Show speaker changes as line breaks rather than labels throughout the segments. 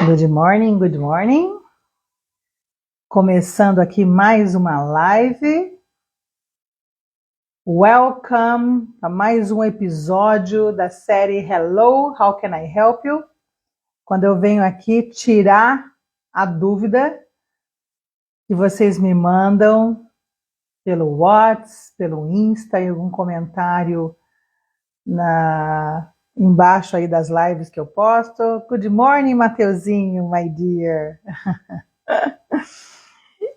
Good morning, good morning. Começando aqui mais uma live. Welcome a mais um episódio da série Hello, How Can I Help You? Quando eu venho aqui tirar a dúvida que vocês me mandam pelo WhatsApp, pelo Insta, em algum comentário embaixo aí das lives que eu posto. Good morning, Mateuzinho, my dear.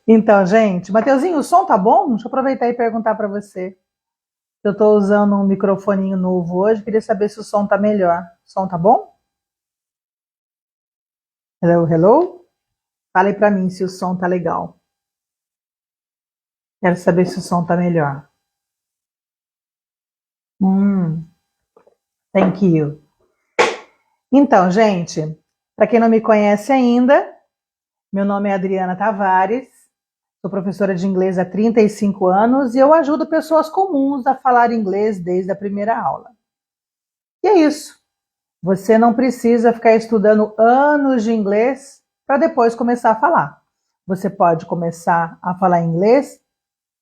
Então, gente, Mateuzinho, o som tá bom? Deixa eu aproveitar e perguntar para você. Eu estou usando um microfoninho novo hoje, queria saber se o som tá melhor. O som tá bom? Hello, hello? Fale para mim se o som tá legal. Quero saber se o som tá melhor. Thank you. Então, gente, para quem não me conhece ainda, meu nome é Adriana Tavares, sou professora de inglês há 35 anos e eu ajudo pessoas comuns a falar inglês desde a primeira aula. E é isso. Você não precisa ficar estudando anos de inglês para depois começar a falar. Você pode começar a falar inglês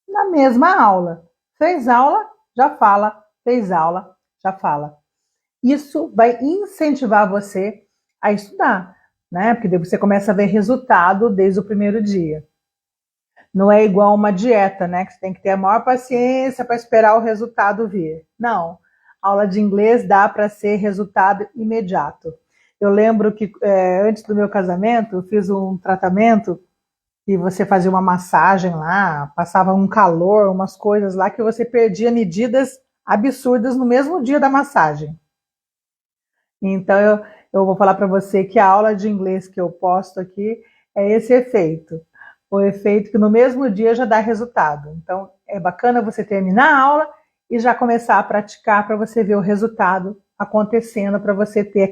na mesma aula. Fez aula, já fala. Fez aula, já fala. Isso vai incentivar você a estudar, né? Porque você começa a ver resultado desde o primeiro dia. Não é igual uma dieta, né? Que você tem que ter a maior paciência para esperar o resultado vir. Não. Aula de inglês dá para ser resultado imediato. Eu lembro que antes do meu casamento, eu fiz um tratamento e você fazia uma massagem lá, passava um calor, umas coisas lá que você perdia medidas absurdas no mesmo dia da massagem. Então eu vou falar para você que a aula de inglês que eu posto aqui é esse efeito. O efeito que no mesmo dia já dá resultado. Então é bacana você terminar a aula e já começar a praticar para você ver o resultado acontecendo, para você ter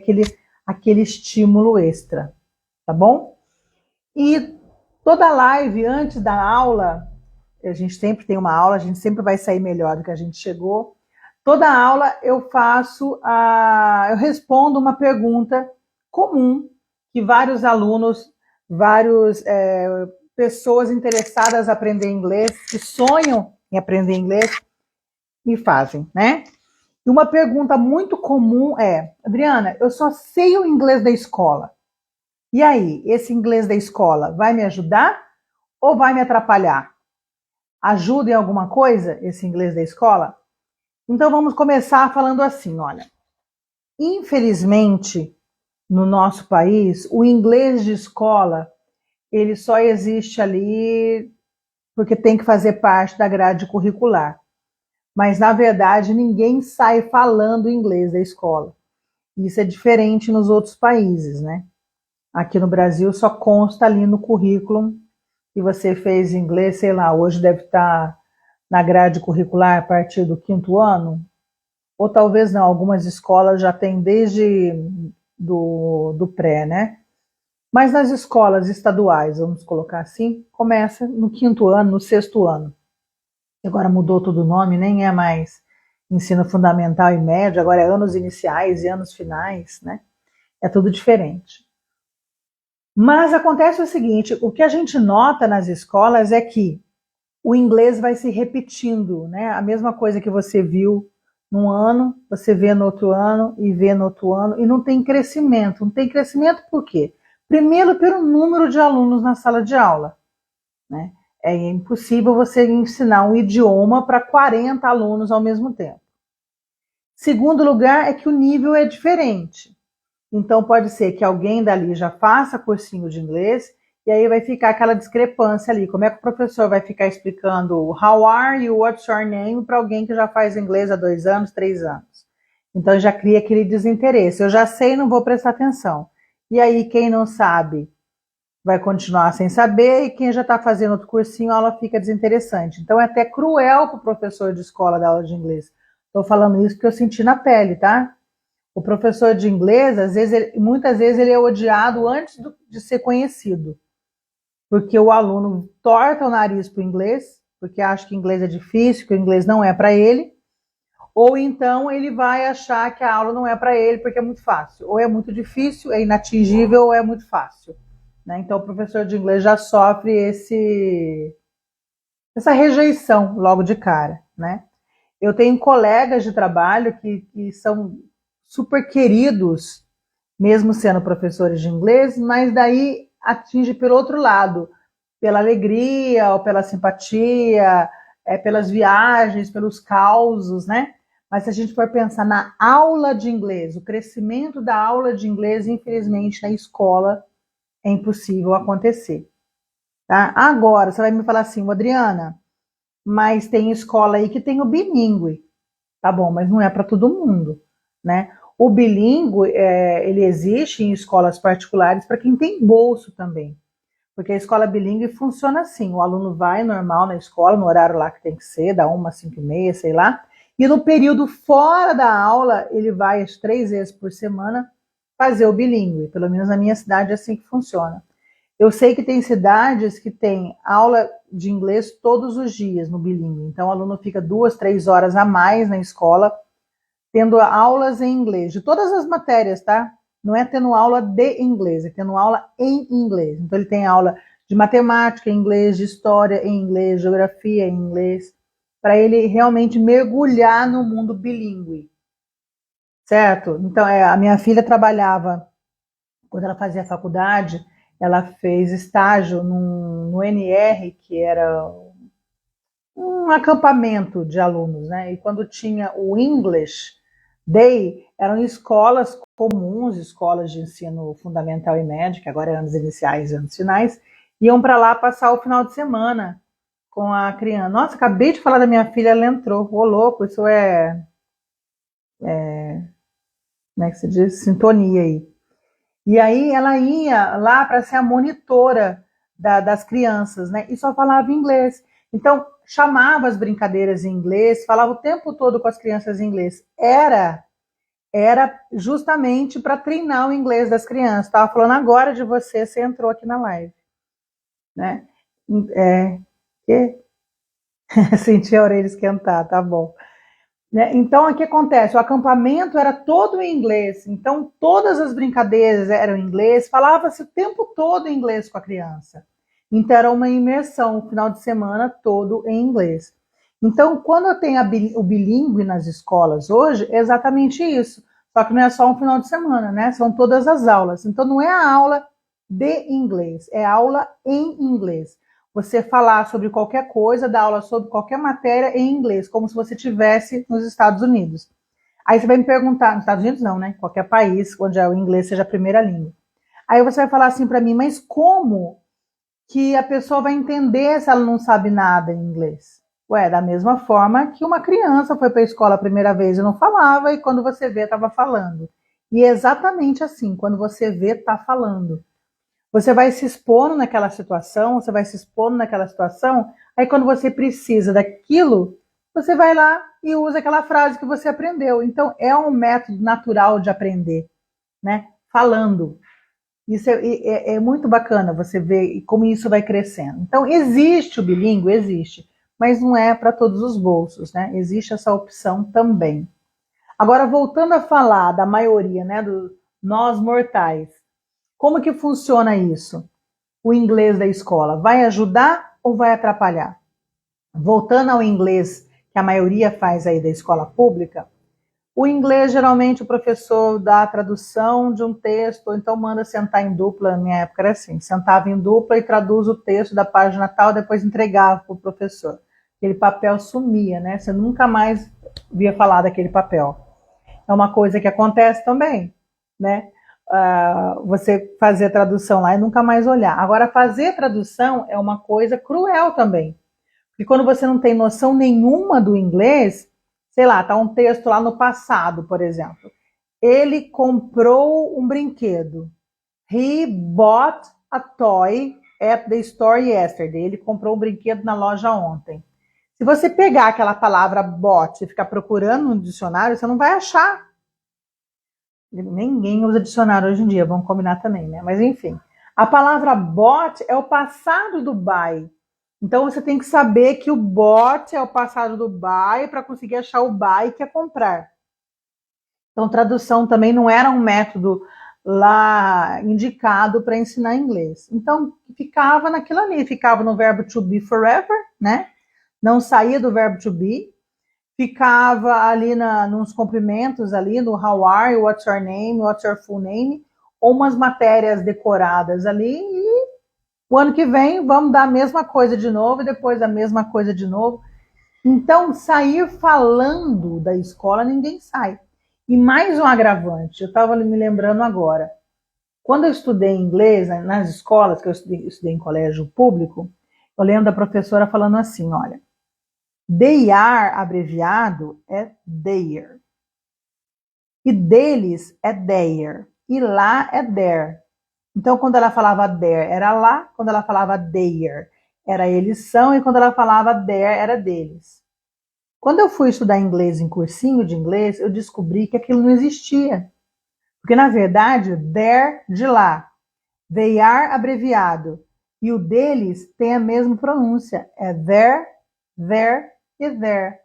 aquele estímulo extra, tá bom? E toda live antes da aula, a gente sempre tem uma aula, a gente sempre vai sair melhor do que a gente chegou. Toda aula eu eu respondo uma pergunta comum que vários alunos, várias pessoas interessadas em aprender inglês, que sonham em aprender inglês, me fazem, né? E uma pergunta muito comum é: Adriana, eu só sei o inglês da escola. E aí, esse inglês da escola vai me ajudar ou vai me atrapalhar? Ajuda em alguma coisa esse inglês da escola? Então vamos começar falando assim, olha. Infelizmente, no nosso país, o inglês de escola, ele só existe ali porque tem que fazer parte da grade curricular. Mas, na verdade, ninguém sai falando inglês da escola. Isso é diferente nos outros países, né? Aqui no Brasil só consta ali no currículo que você fez inglês, sei lá, hoje deve estar na grade curricular a partir do 5º ano, ou talvez não, algumas escolas já têm desde do pré, né? Mas nas escolas estaduais, vamos colocar assim, começa no 5º ano, no 6º ano. Agora mudou todo o nome, nem é mais ensino fundamental e médio, agora é anos iniciais e anos finais, né? É tudo diferente. Mas acontece o seguinte, o que a gente nota nas escolas é que o inglês vai se repetindo, né? A mesma coisa que você viu num ano, você vê no outro ano e vê no outro ano, e não tem crescimento. Não tem crescimento por quê? Primeiro, pelo número de alunos na sala de aula, né? É impossível você ensinar um idioma para 40 alunos ao mesmo tempo. Segundo lugar, é que o nível é diferente. Então, pode ser que alguém dali já faça cursinho de inglês e aí vai ficar aquela discrepância ali. Como é que o professor vai ficar explicando how are you, what's your name para alguém que já faz inglês há 2 anos, 3 anos? Então, já cria aquele desinteresse. Eu já sei, não vou prestar atenção. E aí, quem não sabe vai continuar sem saber e quem já está fazendo outro cursinho, a aula fica desinteressante. Então, é até cruel para o professor de escola dar aula de inglês. Estou falando isso porque eu senti na pele, tá? O professor de inglês, muitas vezes ele é odiado antes de ser conhecido, porque o aluno torta o nariz para o inglês, porque acha que inglês é difícil, que o inglês não é para ele, Ou então ele vai achar que a aula não é para ele porque é muito fácil, ou é muito difícil, é inatingível, ou é muito fácil. Né? Então o professor de inglês já sofre essa rejeição logo de cara. Né? Eu tenho colegas de trabalho que são super queridos, mesmo sendo professores de inglês, mas daí atinge pelo outro lado, pela alegria ou pela simpatia, pelas viagens, pelos causos, né? Mas se a gente for pensar na aula de inglês, o crescimento da aula de inglês, infelizmente, na escola é impossível acontecer. Tá? Agora, você vai me falar assim, Adriana, mas tem escola aí que tem o bilíngue. Tá bom, mas não é para todo mundo, né? O bilíngue, ele existe em escolas particulares para quem tem bolso também. Porque a escola bilíngue funciona assim: o aluno vai normal na escola, no horário lá que tem que ser, da 1 às 5h30, sei lá, e no período fora da aula, ele vai as 3 vezes por semana fazer o bilíngue. Pelo menos na minha cidade é assim que funciona. Eu sei que tem cidades que tem aula de inglês todos os dias no bilíngue. Então o aluno fica 2, 3 horas a mais na escola, tendo aulas em inglês, de todas as matérias, tá? Não é tendo aula de inglês, é tendo aula em inglês. Então ele tem aula de matemática em inglês, de história em inglês, geografia em inglês, para ele realmente mergulhar no mundo bilíngue, certo? Então a minha filha trabalhava, quando ela fazia faculdade, ela fez estágio no NR, que era um acampamento de alunos, né? E quando tinha o English Day, eram escolas comuns, escolas de ensino fundamental e médio, que agora é anos iniciais e anos finais, iam para lá passar o final de semana com a criança. Nossa, acabei de falar da minha filha, ela entrou. Ô, louco, isso como é que se diz? Sintonia aí. E aí ela ia lá para ser a monitora das crianças, né? E só falava inglês. Então, chamava as brincadeiras em inglês, falava o tempo todo com as crianças em inglês. Era justamente para treinar o inglês das crianças. Estava falando agora de você, você entrou aqui na live. Né? Que? Senti a orelha esquentar, tá bom. Né? Então, o que acontece? O acampamento era todo em inglês, então todas as brincadeiras eram em inglês, falava-se o tempo todo em inglês com a criança. Então, era uma imersão, o final de semana todo em inglês. Então, quando eu tenho o bilíngue nas escolas hoje, é exatamente isso. Só que não é só um final de semana, né? São todas as aulas. Então, não é a aula de inglês, é aula em inglês. Você falar sobre qualquer coisa, dar aula sobre qualquer matéria em inglês, como se você estivesse nos Estados Unidos. Aí você vai me perguntar, nos Estados Unidos não, né? Qualquer país onde o inglês seja a primeira língua. Aí você vai falar assim para mim, mas como que a pessoa vai entender se ela não sabe nada em inglês? Ué, da mesma forma que uma criança foi para a escola a primeira vez e não falava, e quando você vê, estava falando. E é exatamente assim, quando você vê, está falando. Você vai se expondo naquela situação, você vai se expondo naquela situação, aí quando você precisa daquilo, você vai lá e usa aquela frase que você aprendeu. Então, é um método natural de aprender, né? Falando. Isso é muito bacana você ver como isso vai crescendo. Então, existe o bilíngue? Existe. Mas não é para todos os bolsos, né? Existe essa opção também. Agora, voltando a falar da maioria, né? Do nós mortais. Como que funciona isso? O inglês da escola vai ajudar ou vai atrapalhar? Voltando ao inglês que a maioria faz aí da escola pública, o inglês geralmente o professor dá a tradução de um texto, ou então manda sentar em dupla, na minha época era assim, sentava em dupla e traduz o texto da página tal, depois entregava para o professor. Aquele papel sumia, né? Você nunca mais via falar daquele papel. É uma coisa que acontece também, né? Você fazer tradução lá e nunca mais olhar. Agora, fazer tradução é uma coisa cruel também. Porque quando você não tem noção nenhuma do inglês, sei lá, tá um texto lá no passado, por exemplo. Ele comprou um brinquedo. He bought a toy at the store yesterday. Ele comprou um brinquedo na loja ontem. Se você pegar aquela palavra bought e ficar procurando no dicionário, você não vai achar. Ninguém usa dicionário hoje em dia, vamos combinar também, né? Mas enfim, a palavra bought é o passado do buy. Então você tem que saber que o bought é o passado do buy para conseguir achar o buy que é comprar. Então tradução também não era um método lá indicado para ensinar inglês. Então ficava naquilo ali, ficava no verbo to be forever, né? Não saía do verbo to be, ficava ali nos cumprimentos ali, no how are you, what's your name, what's your full name, ou umas matérias decoradas ali, e o ano que vem vamos dar a mesma coisa de novo, e depois a mesma coisa de novo. Então, sair falando da escola, ninguém sai. E mais um agravante, eu estava me lembrando agora, quando eu estudei inglês, nas escolas, que eu estudei em colégio público, eu lembro da professora falando assim, olha, they are abreviado é their. E deles é their. E lá é their. Então, quando ela falava their, era lá. Quando ela falava their, era eles são. E quando ela falava their, era deles. Quando eu fui estudar inglês em cursinho de inglês, eu descobri que aquilo não existia. Porque, na verdade, their de lá, they are abreviado. E o deles tem a mesma pronúncia. É their e their.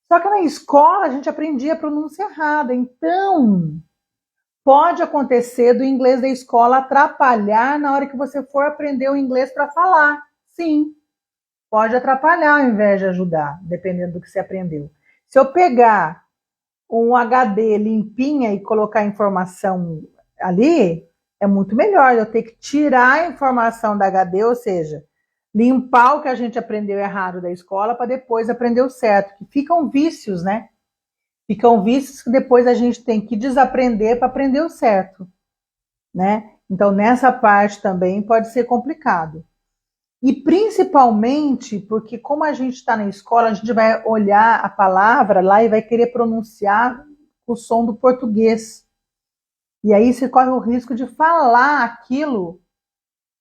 Só que na escola a gente aprendia a pronúncia errada. Então, pode acontecer do inglês da escola atrapalhar na hora que você for aprender o inglês para falar. Sim, pode atrapalhar ao invés de ajudar, dependendo do que você aprendeu. Se eu pegar um HD limpinha e colocar informação ali, é muito melhor eu ter que tirar a informação da HD, ou seja, limpar o que a gente aprendeu errado da escola para depois aprender o certo. Que ficam vícios, né? Ficam vícios que depois a gente tem que desaprender para aprender o certo, né? Então, nessa parte também pode ser complicado. E principalmente porque, como a gente está na escola, a gente vai olhar a palavra lá e vai querer pronunciar o som do português. E aí você corre o risco de falar aquilo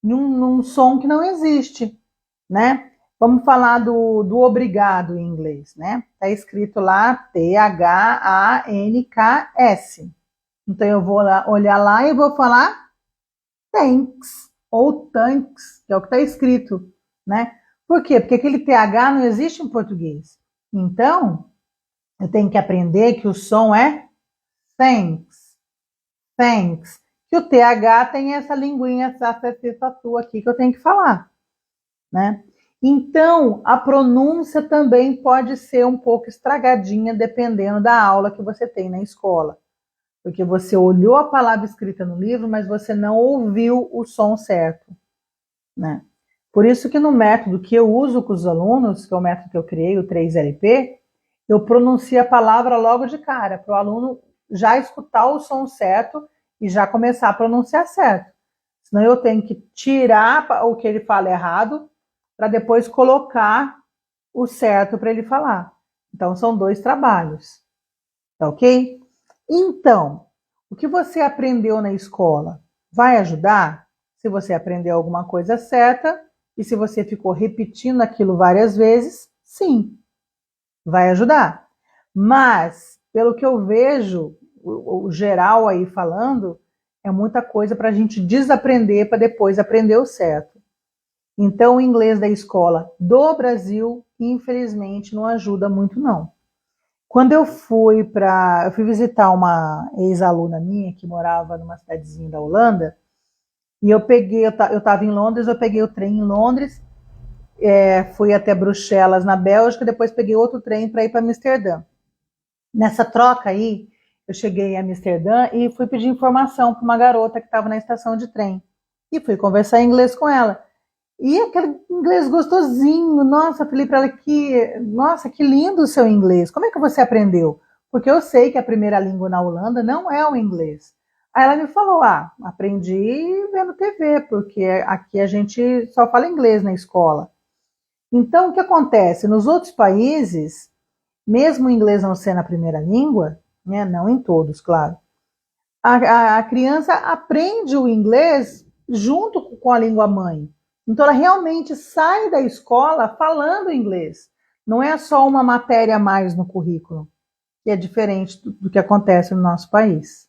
num som que não existe, né? Vamos falar do obrigado em inglês, né? Está escrito lá Thanks. Então eu vou olhar lá e vou falar thanks ou thanks, que é o que está escrito, né? Por quê? Porque aquele TH não existe em português. Então, eu tenho que aprender que o som é thanks, thanks. Que o TH tem essa linguinha, essa tua aqui que eu tenho que falar, né? Então, a pronúncia também pode ser um pouco estragadinha dependendo da aula que você tem na escola. Porque você olhou a palavra escrita no livro, mas você não ouviu o som certo, né? Por isso que no método que eu uso com os alunos, que é o método que eu criei, o 3LP, eu pronuncio a palavra logo de cara, para o aluno já escutar o som certo e já começar a pronunciar certo. Senão eu tenho que tirar o que ele fala errado para depois colocar o certo para ele falar. Então são dois trabalhos, tá ok? Então, o que você aprendeu na escola vai ajudar? Se você aprendeu alguma coisa certa e se você ficou repetindo aquilo várias vezes, sim, vai ajudar. Mas, pelo que eu vejo, o geral aí falando, é muita coisa para a gente desaprender para depois aprender o certo. Então, o inglês da escola do Brasil, infelizmente, não ajuda muito, não. Quando eu fui visitar uma ex-aluna minha que morava numa cidadezinha da Holanda, e eu estava em Londres, eu peguei o trem em Londres, fui até Bruxelas, na Bélgica, depois peguei outro trem para ir para Amsterdã. Nessa troca aí, eu cheguei em Amsterdã e fui pedir informação para uma garota que estava na estação de trem. E fui conversar em inglês com ela. E aquele inglês gostosinho, nossa, falei para ela que, nossa, que lindo o seu inglês, como é que você aprendeu? Porque eu sei que a primeira língua na Holanda não é o inglês. Aí ela me falou, aprendi vendo TV, porque aqui a gente só fala inglês na escola. Então, o que acontece? Nos outros países, mesmo o inglês não sendo a primeira língua, né, não em todos, claro, a criança aprende o inglês junto com a língua mãe. Então, ela realmente sai da escola falando inglês. Não é só uma matéria a mais no currículo, que é diferente do que acontece no nosso país.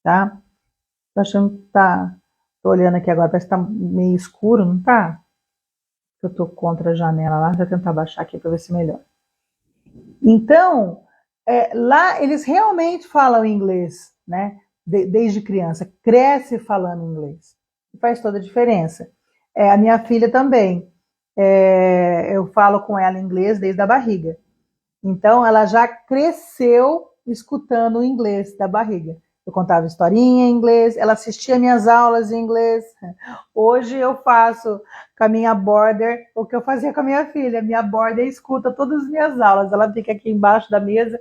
Tá? Tô achando que tá. Tô olhando aqui agora, parece que tá meio escuro, não tá? Eu tô contra a janela lá, vou tentar baixar aqui para ver se melhora. Então, lá eles realmente falam inglês, né? Desde criança, cresce falando inglês. Faz toda a diferença. A minha filha também. Eu falo com ela inglês desde a barriga. Então, ela já cresceu escutando o inglês da barriga. Eu contava historinha em inglês, ela assistia minhas aulas em inglês. Hoje eu faço com a minha border o que eu fazia com a minha filha. Minha border escuta todas as minhas aulas. Ela fica aqui embaixo da mesa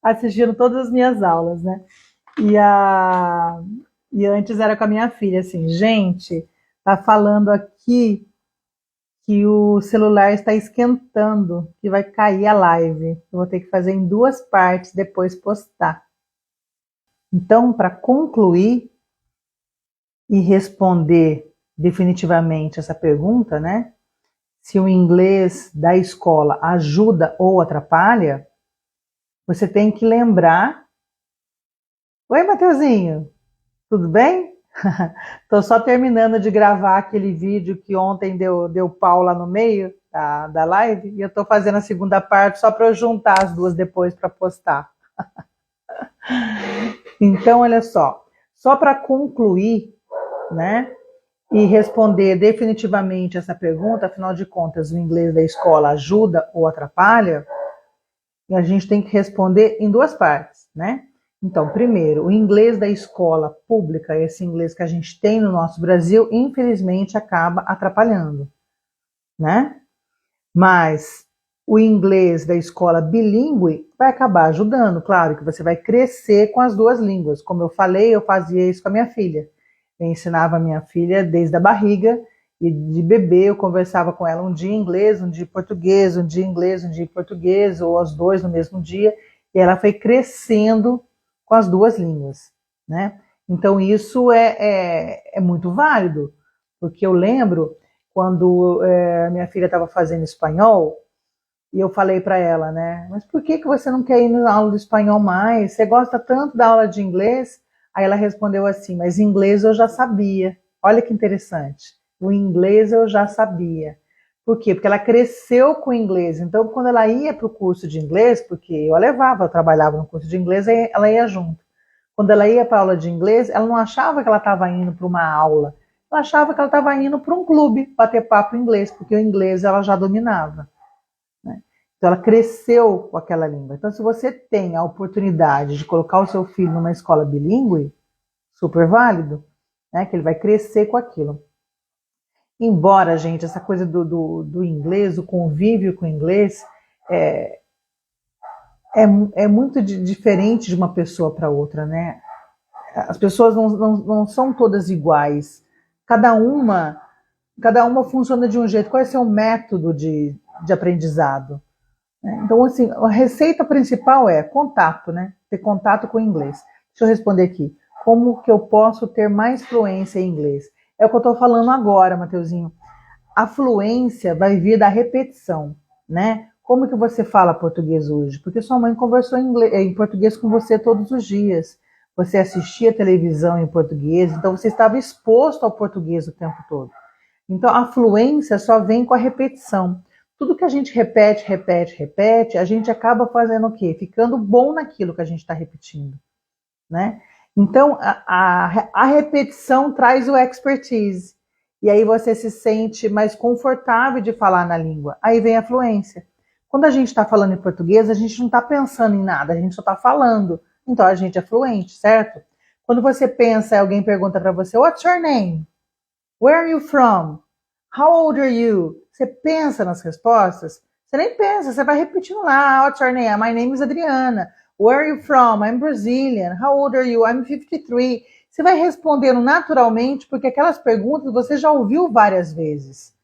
assistindo todas as minhas aulas, né? E, e antes era com a minha filha, assim, gente, tá falando aqui que o celular está esquentando, que vai cair a live. Eu vou ter que fazer em 2 partes, depois postar. Então, para concluir e responder definitivamente essa pergunta, né? Se o inglês da escola ajuda ou atrapalha, você tem que lembrar. Oi, Mateuzinho, tudo bem? Estou só terminando de gravar aquele vídeo que ontem deu pau lá no meio da live e eu estou fazendo a segunda parte só para eu juntar as duas depois para postar. Então, olha só para concluir, né, e responder definitivamente essa pergunta, afinal de contas, o inglês da escola ajuda ou atrapalha? E a gente tem que responder em 2 partes, né? Então, primeiro, o inglês da escola pública, esse inglês que a gente tem no nosso Brasil, infelizmente acaba atrapalhando, né? Mas o inglês da escola bilíngue vai acabar ajudando, claro que você vai crescer com as 2 línguas. Como eu falei, eu fazia isso com a minha filha. Eu ensinava a minha filha desde a barriga, e de bebê eu conversava com ela um dia em inglês, um dia em português, um dia em inglês, um dia em português, ou os 2 no mesmo dia, e ela foi crescendo com as 2 línguas, né? Então isso é muito válido, porque eu lembro quando minha filha estava fazendo espanhol, e eu falei para ela, né? Mas por que você não quer ir na aula de espanhol mais? Você gosta tanto da aula de inglês? Aí ela respondeu assim, mas inglês eu já sabia. Olha que interessante. O inglês eu já sabia. Por quê? Porque ela cresceu com o inglês. Então, quando ela ia para o curso de inglês, porque eu a levava, eu trabalhava no curso de inglês, ela ia junto. Quando ela ia para a aula de inglês, ela não achava que ela estava indo para uma aula. Ela achava que ela estava indo para um clube bater papo em inglês, porque o inglês ela já dominava. Né? Então ela cresceu com aquela língua. Então, se você tem a oportunidade de colocar o seu filho numa escola bilíngue, super válido, né? Que ele vai crescer com aquilo. Embora, gente, essa coisa do inglês, do convívio com o inglês, é, é muito diferente de uma pessoa para outra, né? As pessoas não são todas iguais. Cada uma, cada uma funciona de um jeito. Qual é o seu método de aprendizado? Então, assim, a receita principal é contato, né? Ter contato com o inglês. Deixa eu responder aqui. Como que eu posso ter mais fluência em inglês? É o que eu estou falando agora, Mateuzinho. A fluência vai vir da repetição, né? Como que você fala português hoje? Porque sua mãe conversou em português com você todos os dias. Você assistia televisão em português, então você estava exposto ao português o tempo todo. Então, a fluência só vem com a repetição. Tudo que a gente repete, a gente acaba fazendo o quê? Ficando bom naquilo que a gente está repetindo, né? Então, a repetição traz o expertise. E aí você se sente mais confortável de falar na língua. Aí vem a fluência. Quando a gente está falando em português, a gente não está pensando em nada, a gente só está falando. Então, a gente é fluente, certo? Quando você pensa, alguém pergunta para você, what's your name? Where are you from? How old are you? Você pensa nas respostas? Você nem pensa, você vai repetindo lá. What's your name? My name is Adriana. Where are you from? I'm Brazilian. How old are you? I'm 53. Você vai respondendo naturalmente, porque aquelas perguntas você já ouviu várias vezes,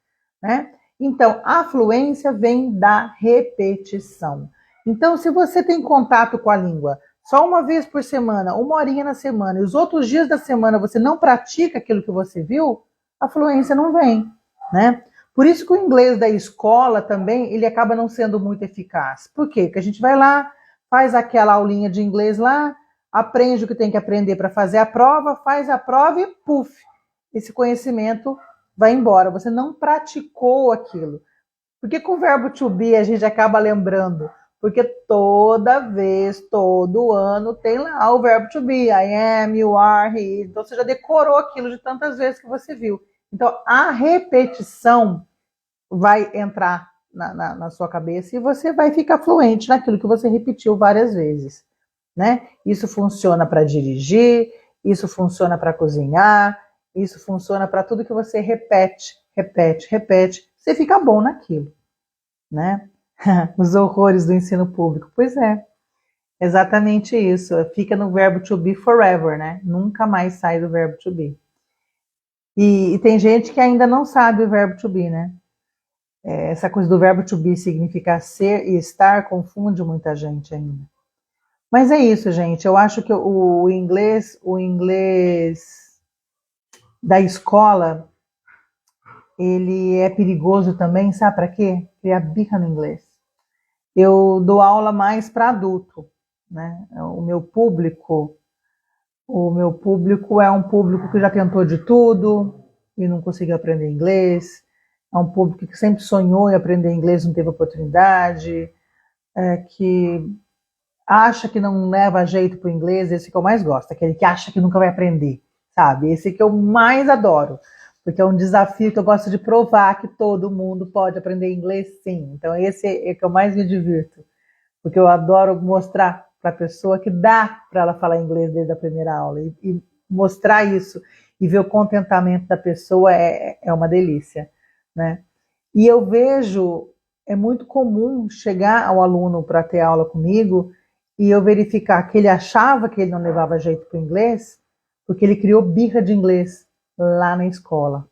né? Então, a fluência vem da repetição. Então, se você tem contato com a língua só uma vez por semana, 1 horinha na semana, e os outros dias da semana você não pratica aquilo que você viu, a fluência não vem, né? Por isso que o inglês da escola também, ele acaba não sendo muito eficaz. Por quê? Porque a gente vai lá, faz aquela aulinha de inglês lá, aprende o que tem que aprender para fazer a prova, faz a prova e puf, esse conhecimento vai embora. Você não praticou aquilo. Por que com o verbo to be a gente acaba lembrando? Porque toda vez, todo ano, tem lá o verbo to be. I am, you are, he. Então você já decorou aquilo de tantas vezes que você viu. Então a repetição vai entrar na sua cabeça e você vai ficar fluente naquilo que você repetiu várias vezes. Né? Isso funciona para dirigir, isso funciona para cozinhar, isso funciona para tudo que você repete, repete, repete. Você fica bom naquilo. Né? Os horrores do ensino público. Pois é, exatamente isso. Fica no verbo to be forever, né? Nunca mais sai do verbo to be. E tem gente que ainda não sabe o verbo to be, né? Essa coisa do verbo to be significar ser e estar confunde muita gente ainda. Mas é isso, gente. Eu acho que o inglês da escola, ele é perigoso também, sabe para quê? Criar birra no inglês. Eu dou aula mais para adulto, né? O meu público é um público que já tentou de tudo e não conseguiu aprender inglês. É um público que sempre sonhou em aprender inglês, não teve oportunidade, que acha que não leva jeito para o inglês, esse que eu mais gosto, aquele que acha que nunca vai aprender, sabe? Esse que eu mais adoro, porque é um desafio que eu gosto de provar que todo mundo pode aprender inglês, sim. Então esse é que eu mais me divirto, porque eu adoro mostrar para a pessoa que dá para ela falar inglês desde a primeira aula, e mostrar isso e ver o contentamento da pessoa é uma delícia, né? E eu vejo, é muito comum chegar ao aluno para ter aula comigo e eu verificar que ele achava que ele não levava jeito para o inglês, porque ele criou birra de inglês lá na escola.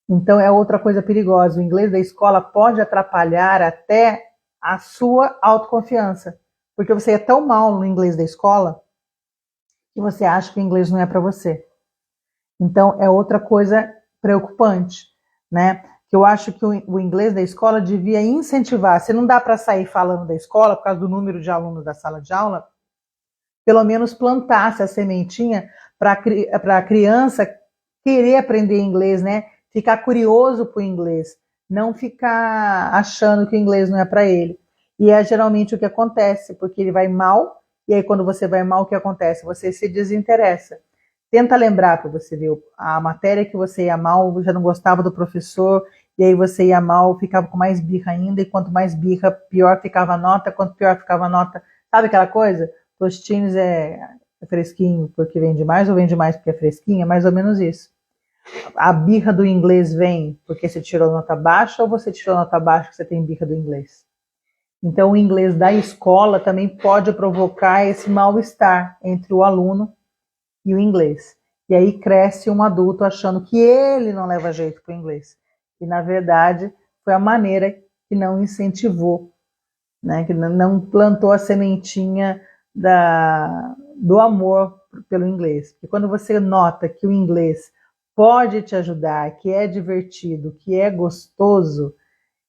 Então é outra coisa perigosa. O inglês da escola pode atrapalhar até a sua autoconfiança, porque você é tão mal no inglês da escola que você acha que o inglês não é para você. Então é outra coisa preocupante, né? Que eu acho que o inglês da escola devia incentivar. Se não dá para sair falando da escola por causa do número de alunos da sala de aula, pelo menos plantasse a sementinha para a criança querer aprender inglês, né? Ficar curioso para o inglês, não ficar achando que o inglês não é para ele. E é geralmente o que acontece, porque ele vai mal, e aí quando você vai mal, o que acontece? Você se desinteressa. Tenta lembrar para você ver a matéria que você ia mal, já não gostava do professor, e aí você ia mal, ficava com mais birra ainda, e quanto mais birra, pior ficava a nota, quanto pior ficava a nota. Sabe aquela coisa? Tostines é fresquinho porque vende mais ou vende mais porque é fresquinho? É mais ou menos isso. A birra do inglês vem porque você tirou nota baixa ou você tirou nota baixa porque você tem birra do inglês? Então o inglês da escola também pode provocar esse mal-estar entre o aluno e o inglês. E aí cresce um adulto achando que ele não leva jeito para o inglês. E na verdade foi a maneira que não incentivou, né? Que não plantou a sementinha do amor pelo inglês. Porque quando você nota que o inglês pode te ajudar, que é divertido, que é gostoso,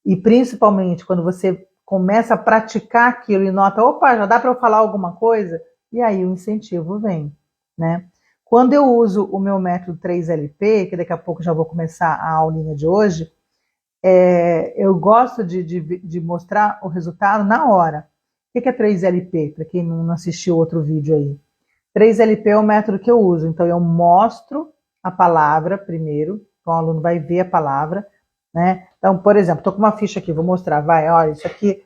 e principalmente quando você começa a praticar aquilo e nota, opa, já dá para eu falar alguma coisa, e aí o incentivo vem, né? Quando eu uso o meu método 3LP, que daqui a pouco já vou começar a aulinha de hoje, eu gosto de mostrar o resultado na hora. O que é 3LP? Para quem não assistiu outro vídeo aí. 3LP é o método que eu uso. Então, eu mostro a palavra primeiro. Então, o aluno vai ver a palavra, né? Então, por exemplo, estou com uma ficha aqui, vou mostrar. Vai, olha, isso aqui.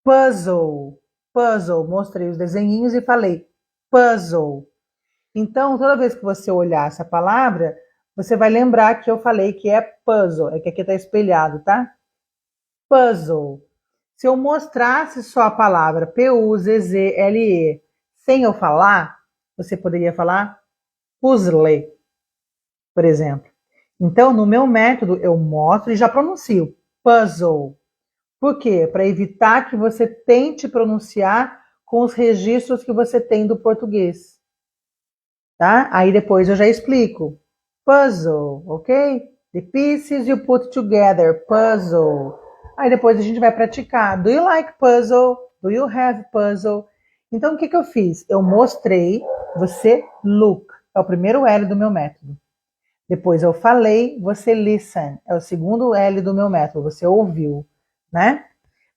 Puzzle. Puzzle. Mostrei os desenhinhos e falei puzzle. Então, toda vez que você olhar essa palavra, você vai lembrar que eu falei que é puzzle. É que aqui está espelhado, tá? Puzzle. Se eu mostrasse só a palavra P-U-Z-Z-L-E sem eu falar, você poderia falar puzzle, por exemplo. Então, no meu método, eu mostro e já pronuncio puzzle. Por quê? Para evitar que você tente pronunciar com os registros que você tem do português. Tá? Aí depois eu já explico. Puzzle, ok? The pieces you put together, puzzle. Aí depois a gente vai praticar. Do you like puzzle? Do you have puzzle? Então o que eu fiz? Eu mostrei, você look. É o primeiro L do meu método. Depois eu falei, você listen. É o segundo L do meu método, você ouviu, né?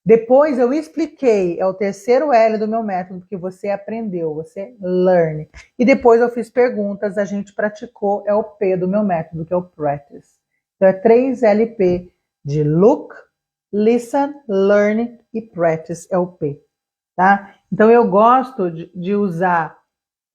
Depois eu expliquei, é o terceiro L do meu método, porque você aprendeu, você learn. E depois eu fiz perguntas, a gente praticou, é o P do meu método, que é o practice. Então é 3LP de look, listen, learn e practice, é o P, tá? Então eu gosto de usar,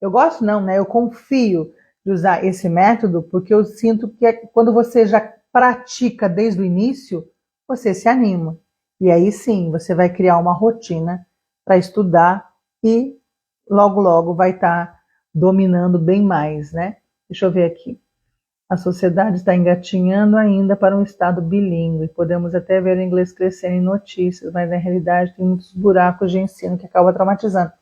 eu gosto não, né? Eu confio de usar esse método, porque eu sinto que quando você já pratica desde o início, você se anima. E aí sim, você vai criar uma rotina para estudar e logo, logo vai estar dominando bem mais, né? Deixa eu ver aqui. A sociedade está engatinhando ainda para um estado bilíngue. Podemos até ver o inglês crescendo em notícias, mas na realidade tem muitos buracos de ensino que acaba traumatizando.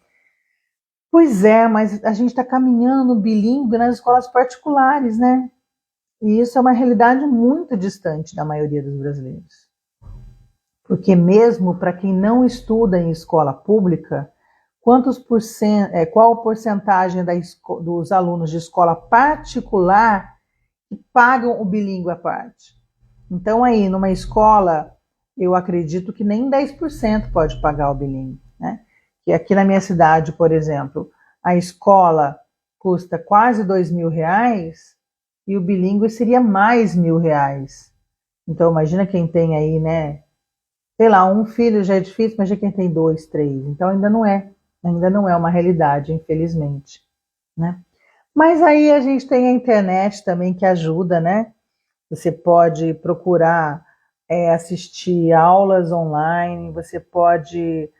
Pois é, mas a gente está caminhando no bilíngue nas escolas particulares, né? E isso é uma realidade muito distante da maioria dos brasileiros. Porque mesmo para quem não estuda em escola pública, qual a porcentagem dos alunos de escola particular que pagam o bilíngue à parte? Então aí, numa escola, eu acredito que nem 10% pode pagar o bilíngue, né? Que aqui na minha cidade, por exemplo, a escola custa quase R$ 2.000 e o bilíngue seria mais R$ 1.000. Então imagina quem tem aí, né? Sei lá, um filho já é difícil, mas já quem tem dois, três. Então ainda não é uma realidade, infelizmente, né? Mas aí a gente tem a internet também que ajuda, né? Você pode procurar assistir aulas online, você pode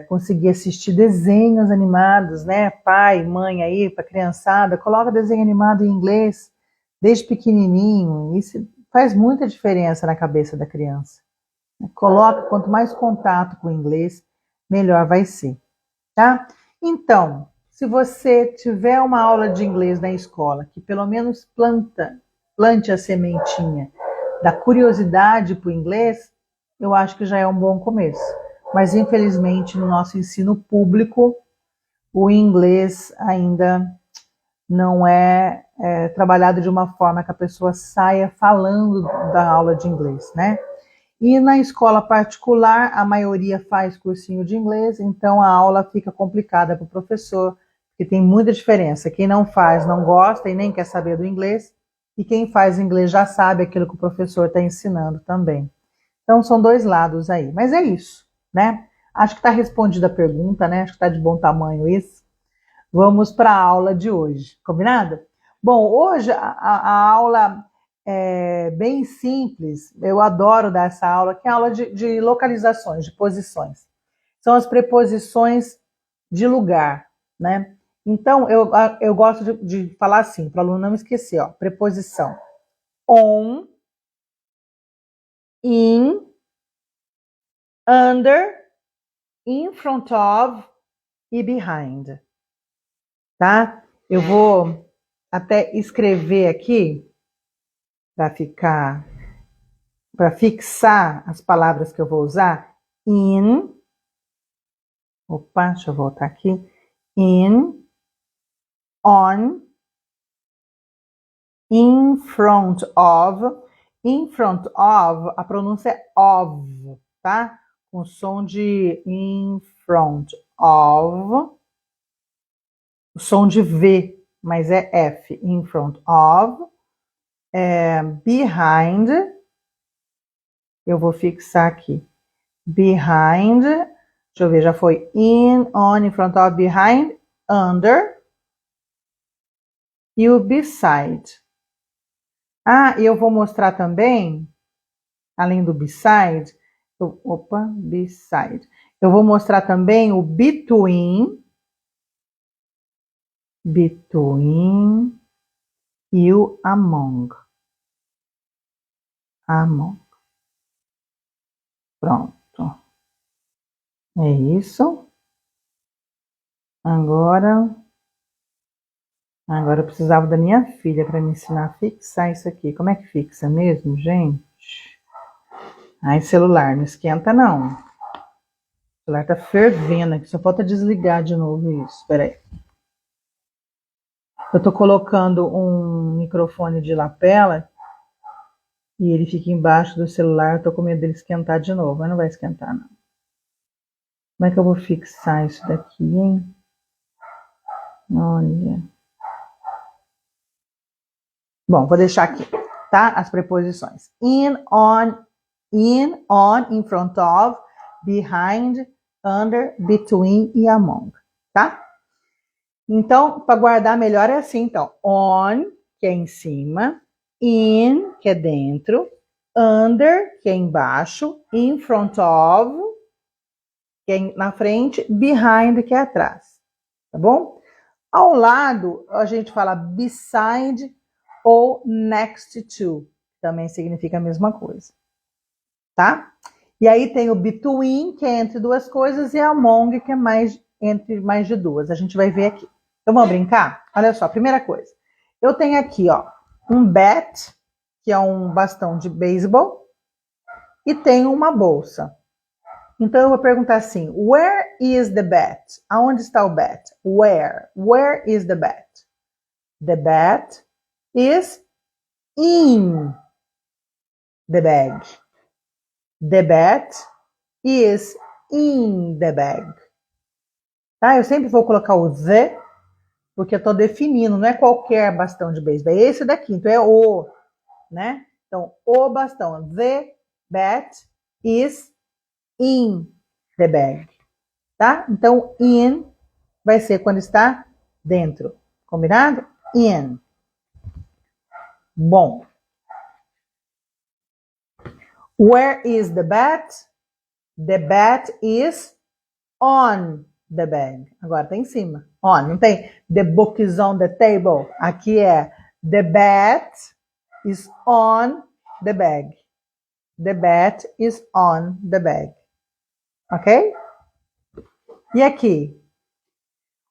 conseguir assistir desenhos animados, né? Pai, mãe aí, para criançada, coloca desenho animado em inglês desde pequenininho. Isso faz muita diferença na cabeça da criança. Coloca, quanto mais contato com o inglês, melhor vai ser, tá? Então, se você tiver uma aula de inglês na escola, que pelo menos plante a sementinha da curiosidade para o inglês, eu acho que já é um bom começo. Mas, infelizmente, no nosso ensino público, o inglês ainda não é trabalhado de uma forma que a pessoa saia falando da aula de inglês, né? E na escola particular, a maioria faz cursinho de inglês, então a aula fica complicada para o professor, porque tem muita diferença. Quem não faz não gosta e nem quer saber do inglês, e quem faz inglês já sabe aquilo que o professor está ensinando também. Então são dois lados aí. Mas é isso, né? Acho que está respondida a pergunta, né? Acho que está de bom tamanho isso. Vamos para a aula de hoje, combinado? Bom, hoje a aula é bem simples, eu adoro dar essa aula, que é a aula de localizações, de posições. São as preposições de lugar, né? Então, eu gosto de falar assim, para o aluno não esquecer, ó, preposição on, in, under, in front of e behind, tá? Eu vou até escrever aqui para fixar as palavras que eu vou usar. In, opa, deixa eu voltar aqui. In, on, in front of. In front of, a pronúncia é of, tá? Com som de in front of. O som de V, mas é F. In front of. Behind. Eu vou fixar aqui. Behind. Deixa eu ver, já foi in, on, in front of, behind, under. E o beside. Ah, e eu vou mostrar também, além do beside, beside. Eu vou mostrar também o between e o among. Among. Pronto. É isso. Agora eu precisava da minha filha para me ensinar a fixar isso aqui. Como é que fixa mesmo, gente? Ai, celular, não esquenta não. O celular tá fervendo aqui, só falta desligar de novo isso. Espera aí. Eu tô colocando um microfone de lapela e ele fica embaixo do celular. Eu tô com medo dele esquentar de novo, mas não vai esquentar, não. Como é que eu vou fixar isso daqui, hein? Olha. Bom, vou deixar aqui, tá? As preposições. In, on, in front of, behind, under, between e among, tá? Então, para guardar melhor é assim, então. On, que é em cima. In, que é dentro. Under, que é embaixo. In front of, que é na frente. Behind, que é atrás. Tá bom? Ao lado, a gente fala beside ou next to. Também significa a mesma coisa. Tá? E aí tem o between, que é entre duas coisas, e among, que é entre mais de duas. A gente vai ver aqui. Então vamos brincar? Olha só, primeira coisa. Eu tenho aqui, ó, um bat, que é um bastão de beisebol, e tenho uma bolsa. Então eu vou perguntar assim: where is the bat? Aonde está o bat? Where? Where is the bat? The bat is in the bag. The bat is in the bag. Tá? Eu sempre vou colocar o the, porque eu estou definindo, não é qualquer bastão de beisebol, é esse daqui, então é o, né? Então, o bastão. The bat is in the bag. Tá? Então, in vai ser quando está dentro. Combinado? In. Bom. Where is the bat? The bat is on the bag. Agora tá em cima. On, não tem the book is on the table. Aqui é the bat is on the bag. The bat is on the bag. Ok? E aqui?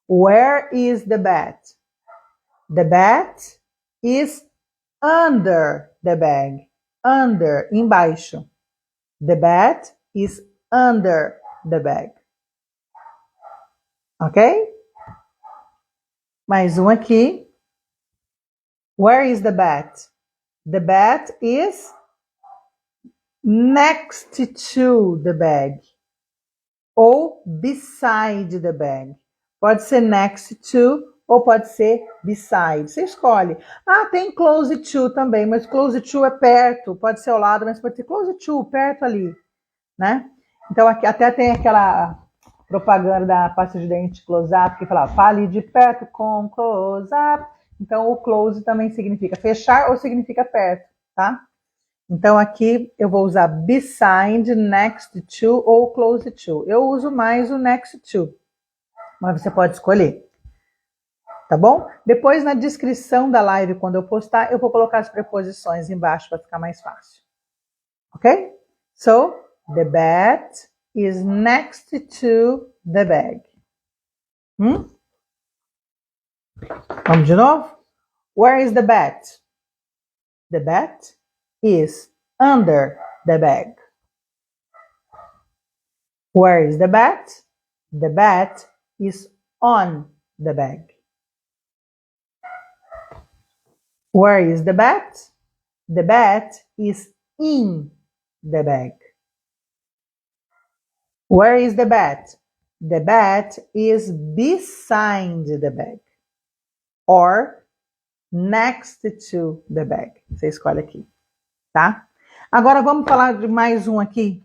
Where is the bat? The bat is under the bag. Under, embaixo. The bat is under the bag. Ok? Mais um aqui. Where is the bat? The bat is next to the bag. Ou beside the bag. Pode ser next to ou pode ser beside. Você escolhe. Ah, tem close to também, mas close to é perto. Pode ser ao lado, mas pode ser close to, perto ali, né? Então aqui até tem aquela propaganda da pasta de dente close-up que fala, fale de perto com close-up. Então o close também significa fechar ou significa perto, tá? Então aqui eu vou usar beside, next to ou close to. Eu uso mais o next to, mas você pode escolher. Tá bom? Depois na descrição da live, quando eu postar, eu vou colocar as preposições embaixo para ficar mais fácil. Ok? So, the bat is next to the bag. Vamos de novo? Where is the bat? The bat is under the bag. Where is the bat? The bat is on the bag. Where is the bat? The bat is in the bag. Where is the bat? The bat is beside the bag. Or next to the bag. Você escolhe aqui, tá? Agora vamos falar de mais um aqui,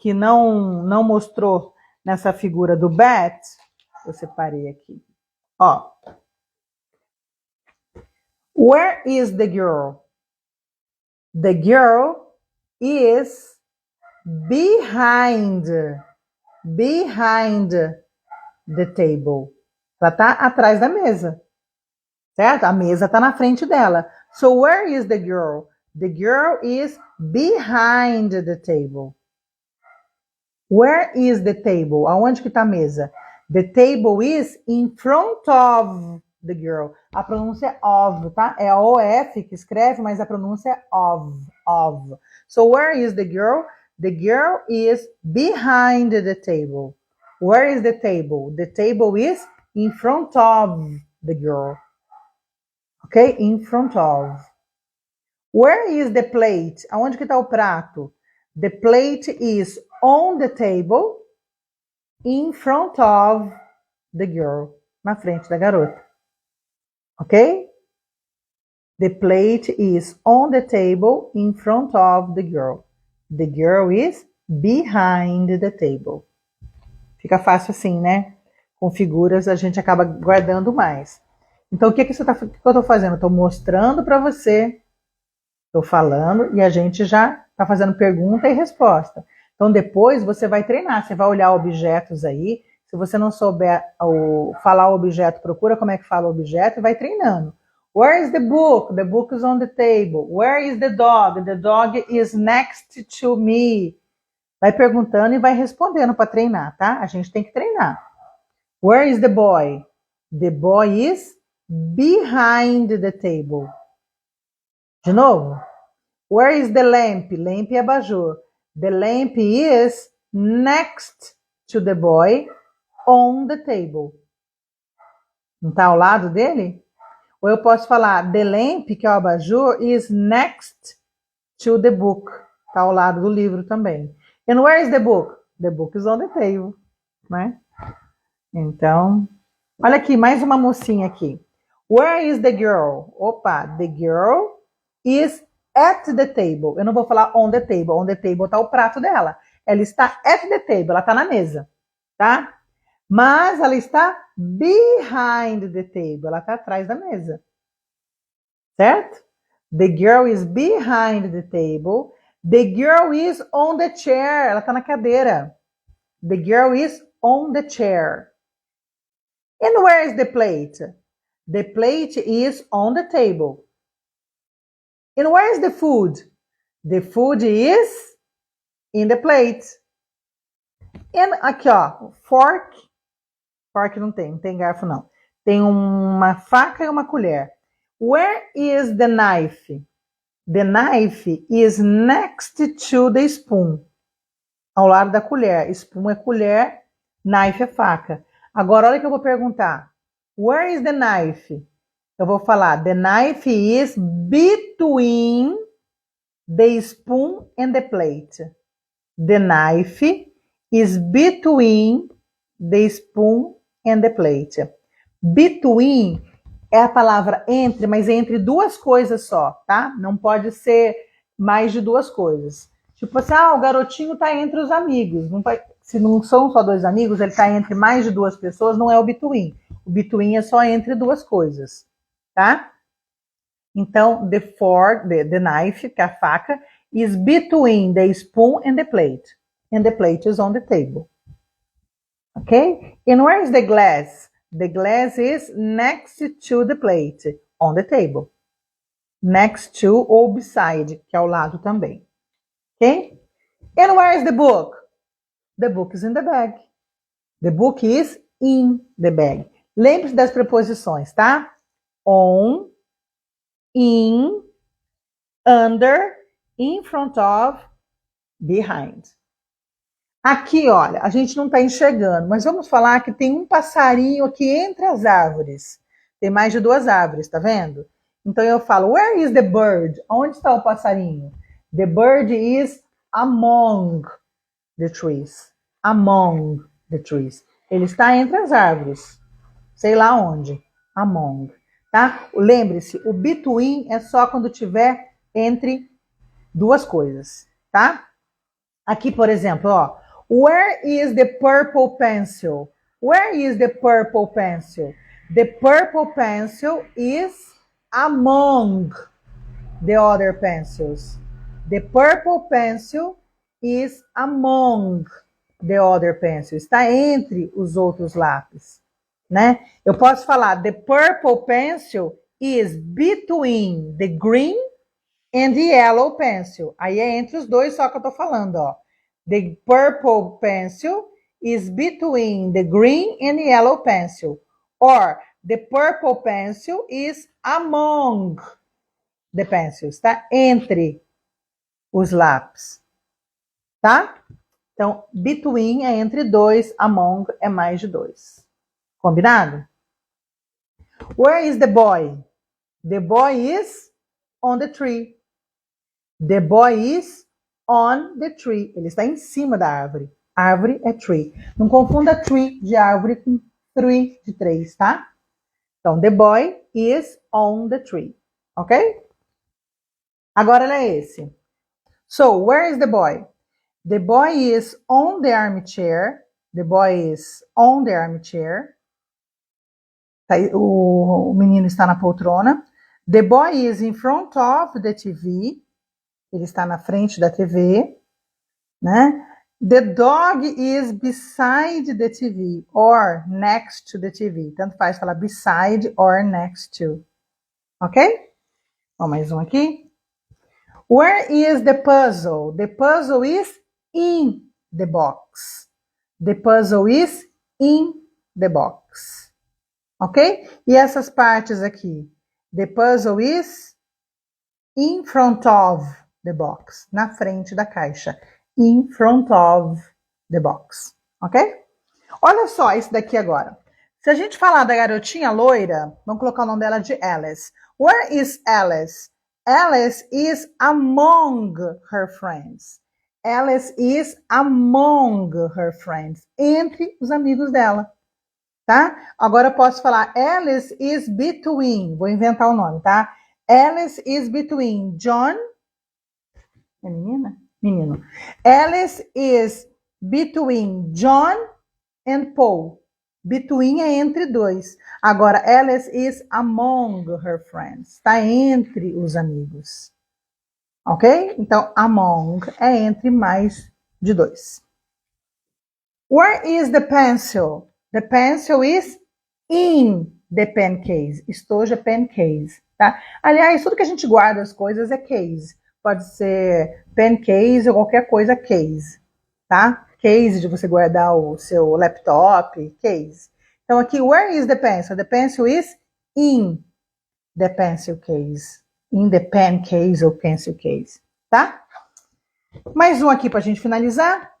que não mostrou nessa figura do bat. Eu separei aqui. Ó. Where is the girl? The girl is behind the table. Ela tá atrás da mesa. Certo? A mesa tá na frente dela. So where is the girl? The girl is behind the table. Where is the table? Aonde que tá a mesa? The table is in front of the girl. A pronúncia é of, tá? É O-F que escreve, mas a pronúncia é of. So where is the girl? The girl is behind the table. Where is the table? The table is in front of the girl. Ok? In front of. Where is the plate? Aonde que está o prato? The plate is on the table in front of the girl. Na frente da garota. Ok? The plate is on the table in front of the girl. The girl is behind the table. Fica fácil assim, né? Com figuras a gente acaba guardando mais. Então, o que eu estou fazendo? Estou mostrando para você, estou falando e a gente já está fazendo pergunta e resposta. Então, depois você vai treinar, você vai olhar objetos aí. Se você não souber falar o objeto, procura como é que fala o objeto e vai treinando. Where is the book? The book is on the table. Where is the dog? The dog is next to me. Vai perguntando e vai respondendo para treinar, tá? A gente tem que treinar. Where is the boy? The boy is behind the table. De novo. Where is the lamp? Lamp é abajur. The lamp is next to the boy on the table. Não está ao lado dele? Ou eu posso falar, the lamp, que é o abajur, is next to the book. Está ao lado do livro também. And where is the book? The book is on the table. Né? Então, olha aqui, mais uma mocinha aqui. Where is the girl? Opa, the girl is at the table. Eu não vou falar on the table. On the table está o prato dela. Ela está at the table, ela está na mesa. Tá? Mas ela está behind the table. Ela está atrás da mesa. Certo? The girl is behind the table. The girl is on the chair. Ela está na cadeira. The girl is on the chair. And where is the plate? The plate is on the table. And where is the food? The food is in the plate. And aqui, ó, fork. Fork não tem garfo não. Tem uma faca e uma colher. Where is the knife? The knife is next to the spoon. Ao lado da colher. Spoon é colher, knife é faca. Agora, olha que eu vou perguntar. Where is the knife? Eu vou falar, the knife is between the spoon and the plate. The knife is between the spoon and the plate. Between é a palavra entre, mas é entre duas coisas só, tá? Não pode ser mais de duas coisas. Tipo assim, o garotinho tá entre os amigos. Não vai, se não são só dois amigos, ele tá entre mais de duas pessoas, não é o between. O between é só entre duas coisas, tá? Então, the knife, que é a faca, is between the spoon and the plate. And the plate is on the table. Okay? And where is the glass? The glass is next to the plate, on the table. Next to ou beside, que é ao lado também. Okay? And where is the book? The book is in the bag. The book is in the bag. Lembre-se das preposições, tá? On, in, under, in front of, behind. Aqui, olha, a gente não está enxergando, mas vamos falar que tem um passarinho aqui entre as árvores. Tem mais de duas árvores, tá vendo? Então eu falo, where is the bird? Onde está o passarinho? The bird is among the trees. Among the trees. Ele está entre as árvores. Sei lá onde. Among. Tá? Lembre-se, o between é só quando tiver entre duas coisas, tá? Aqui, por exemplo, ó. Where is the purple pencil? Where is the purple pencil? The purple pencil is among the other pencils. The purple pencil is among the other pencils. Está entre os outros lápis, né? Eu posso falar the purple pencil is between the green and the yellow pencil. Aí é entre os dois só que eu tô falando, ó. The purple pencil is between the green and the yellow pencil. Or the purple pencil is among the pencils, tá? Entre os lápis, tá? Então, between é entre dois, among é mais de dois. Combinado? Where is the boy? The boy is on the tree. The boy is on the tree. Ele está em cima da árvore. Árvore é tree. Não confunda tree de árvore com tree de 3, tá? Então, the boy is on the tree. Ok? Agora é esse. So, where is the boy? The boy is on the armchair. The boy is on the armchair. O menino está na poltrona. The boy is in front of the TV. Ele está na frente da TV, né? The dog is beside the TV or next to the TV. Tanto faz falar beside or next to. Ok? Ó, mais um aqui. Where is the puzzle? The puzzle is in the box. The puzzle is in the box. Ok? E essas partes aqui? The puzzle is in front of the box. Na frente da caixa. In front of the box. Ok? Olha só isso daqui agora. Se a gente falar da garotinha loira, vamos colocar o nome dela de Alice. Where is Alice? Alice is among her friends. Alice is among her friends. Entre os amigos dela. Tá? Agora eu posso falar Alice is between. Vou inventar o nome, tá? Alice is between John. É menina? Menino. Alice is between John and Paul. Between é entre dois. Agora, Alice is among her friends. Está entre os amigos. Ok? Então, among é entre mais de dois. Where is the pencil? The pencil is in the pen case. Estoja pen case. Tá? Aliás, tudo que a gente guarda as coisas é case. Pode ser pen case ou qualquer coisa case. Tá? Case de você guardar o seu laptop, case. Então aqui, where is the pencil? The pencil is in the pencil case. In the pen case ou pencil case. Tá? Mais um aqui para a gente finalizar.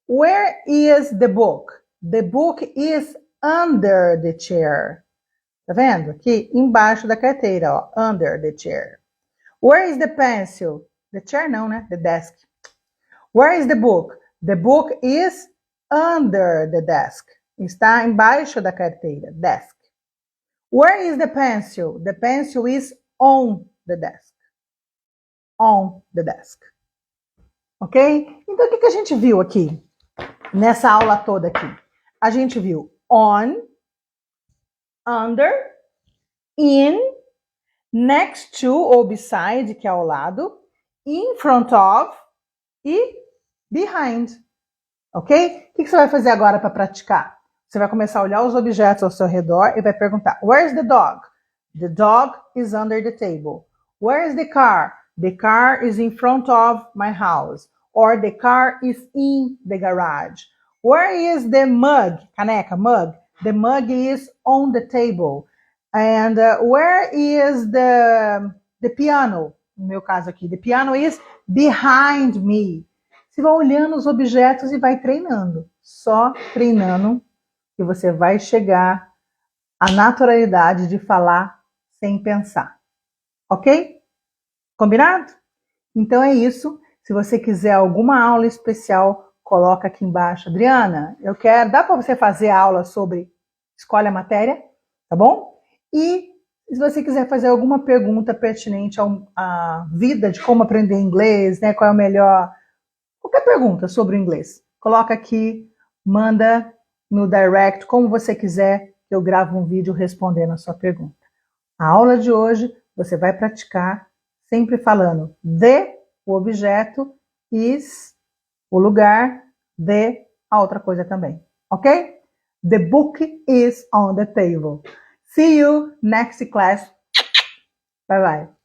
Where is the book? The book is under the chair. Tá vendo? Aqui embaixo da carteira, ó. Under the chair. Where is the pencil? The chair não, né? The desk. Where is the book? The book is under the desk. Está embaixo da carteira. Desk. Where is the pencil? The pencil is on the desk. On the desk. Ok? Então, o que a gente viu aqui? Nessa aula toda aqui. A gente viu on, under, in, next to ou beside, que é ao lado, in front of e behind. Ok? O que você vai fazer agora para praticar? Você vai começar a olhar os objetos ao seu redor e vai perguntar: Where's the dog? The dog is under the table. Where's the car? The car is in front of my house. Or the car is in the garage. Where is the mug? Caneca, mug. The mug is on the table. And where is the piano? No meu caso aqui, the piano is behind me. Você vai olhando os objetos e vai treinando. Só treinando que você vai chegar à naturalidade de falar sem pensar. Ok? Combinado? Então é isso. Se você quiser alguma aula especial, coloca aqui embaixo. Adriana, eu quero... Dá para você fazer aula sobre escolhe a matéria? Tá bom? E se você quiser fazer alguma pergunta pertinente à vida de como aprender inglês, né? Qual é o melhor... Qualquer pergunta sobre o inglês, coloca aqui, manda no direct, como você quiser, que eu gravo um vídeo respondendo a sua pergunta. A aula de hoje, você vai praticar sempre falando o objeto, is, o lugar, a outra coisa também. Ok? The book is on the table. See you next class. Bye bye.